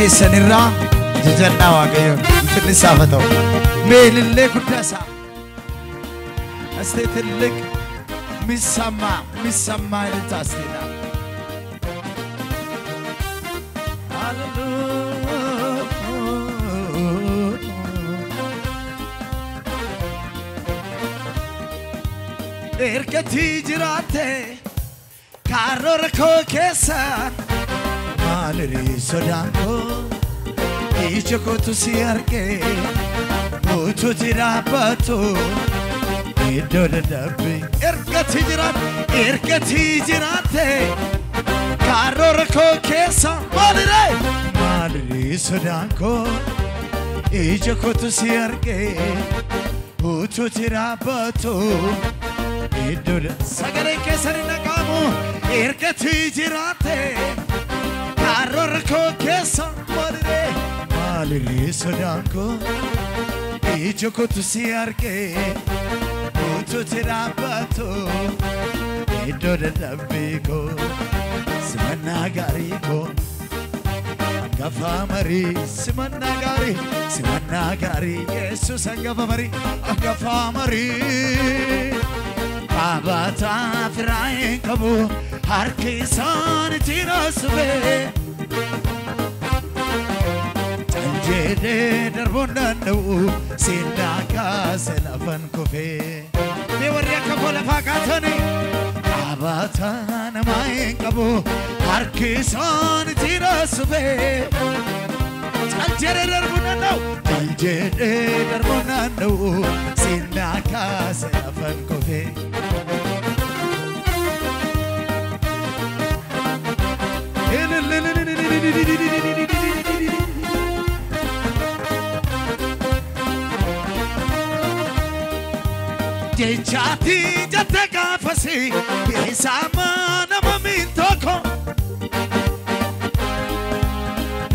keessanirraa jajannaa waaqayyo finni saafatoo meelillee guddaasa astee tillik misammaa ilta asteedha ergati jiraate karoora koo keessa maaliri sodaanko ija kootu si argee utuuti dhaabbatu iddoo dadhabbii ergati jiraate karoora koo keessa maaliri sodaanko ija kootu si argee utuuti dhaabbatu iddoo sagalee keessan naqaamu ergati jiraate karoora koo keessa maaliri sodaanko ija kootu si argee utuuti dhaabbatu iddoo dadhabbii koo simannaa gaarii koo hangafa marii simannaa gaarii Yesuus hangafa marii Abata firain kabu har kisan tirasbe Tanjede darbonanu sindaka selafan kofe Me warya kabola fakatani Abata namain kabu har kisan tirasbe Tanjede darbonanu sindaka selafan kofe Jechati jatega fasi isama nama mintoko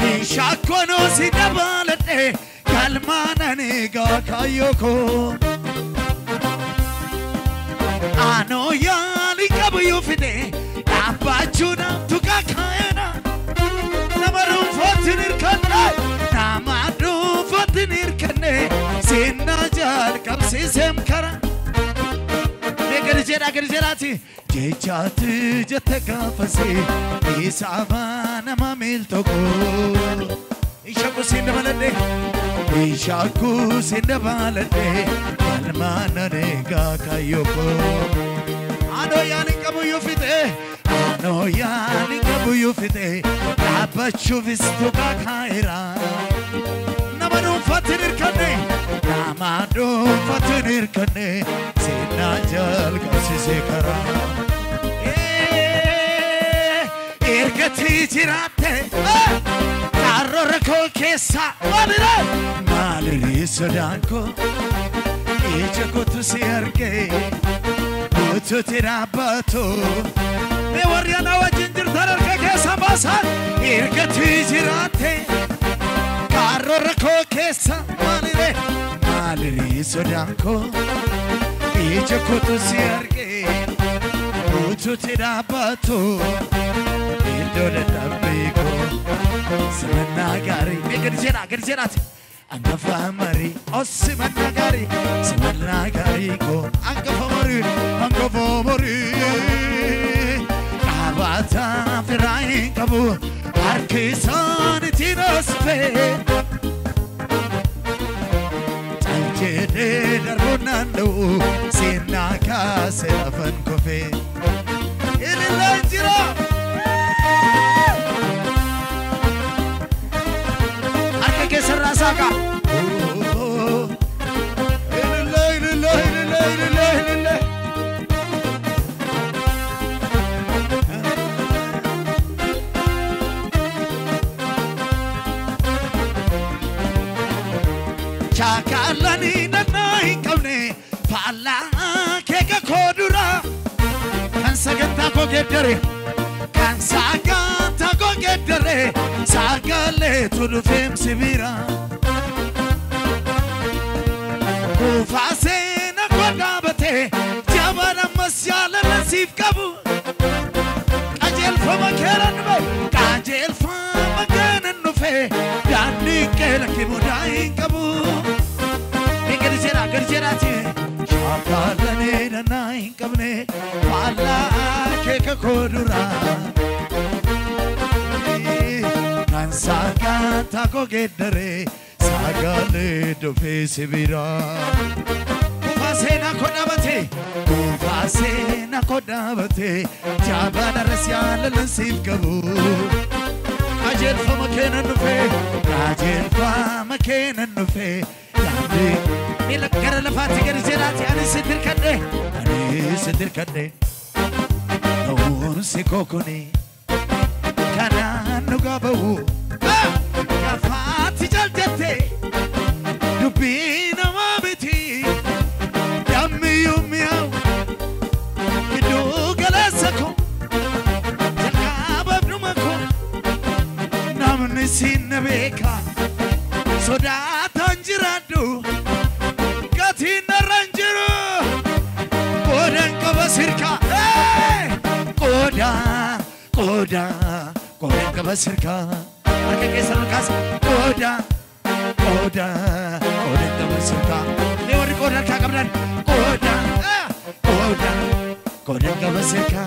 Nishakono sidabalate kalmana nega kayoko Ano yali kabu yufide Abachuna tuka kayana Namaru fotinir kanne Namadu fotinir kanne Sinna jal kapsi semkara Gerjerati Jechati jatega fasi Isama nama miltoko Ishaku sindabalade Kalmana nega kayoko Ano yani kabu yufite Abachu vistuka kaira Namadu fatinir kane Sinajal kapsi sekara Ergati jirate Karoora koo keessa maaliri sodaanko ija kootu si argee utuuti dhaabbatu Me warra na wajjin jirtan harka keessa baasan ergati jiraate karoora koo keessa maaliri sodaanko ija kootu si argee utuuti dhaabbatu iddoo dadhabbii koo simannaa gaarii gerjeraati hangafa marii simannaa gaarii koo hangafa marii Abata firain kabu har kisan tirasbe Tanjede darbonanu sinaka selafan kofe Ilillah jira Sarasaka Chakalani nanai kaune pala keka kodura kan saganta ko gedare sagale tulufem sibira Kufasena kodabate jabana masyala nasib kabu Kajel fama keran be kajel fama kenan nufe Kibudain kabu Gergerati Shakalane Nain kabne Pala keka kodura Nansaka tako gedare Sagale dofe sibira Ufasena kodabate Jabana rasyal lansif kabu Ajel fa makena nufe Ajel fa makena nufe Yandi Nila kara lafati gergerati Ani sidir kade Naun si kokoni Kana nugabawu Kafati jaldete Dubina mabiti Yammi yumiyaw Kidu galasako Jalkabab numako Namni sinabeka Sodatan jiradu Katina ranjiru Kodan kabasirka Kodan kabasirka Ake kesal kas Kodan kabasirka Lewari kodan kakabdan Kodan kabasirka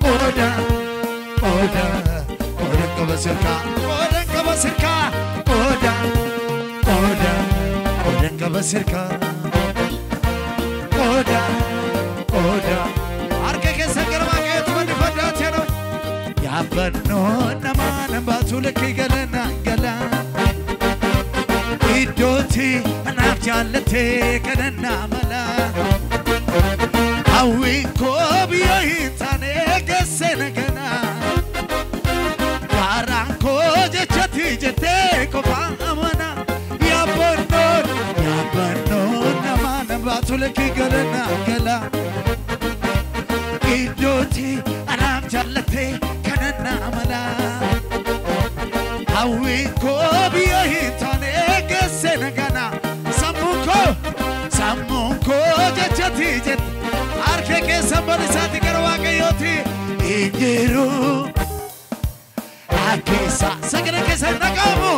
Kodan kabasirka Kodan kabasirka Arke kesal garma ke tumani fadat yana Yabanno namana batulaki galana gala Idoti anaf jalate kanana mala Awin ko biya hitane gesena gana Karan ko jechati jete ko paamana Yabanno namana batulaki galana gala Idoti anaf jalate kanana mala Awin ko biya hitane gesena gana Samunko jechati jet Arke ke sambali sati karwa kayoti Injiru Akesa sagre ke sanakamu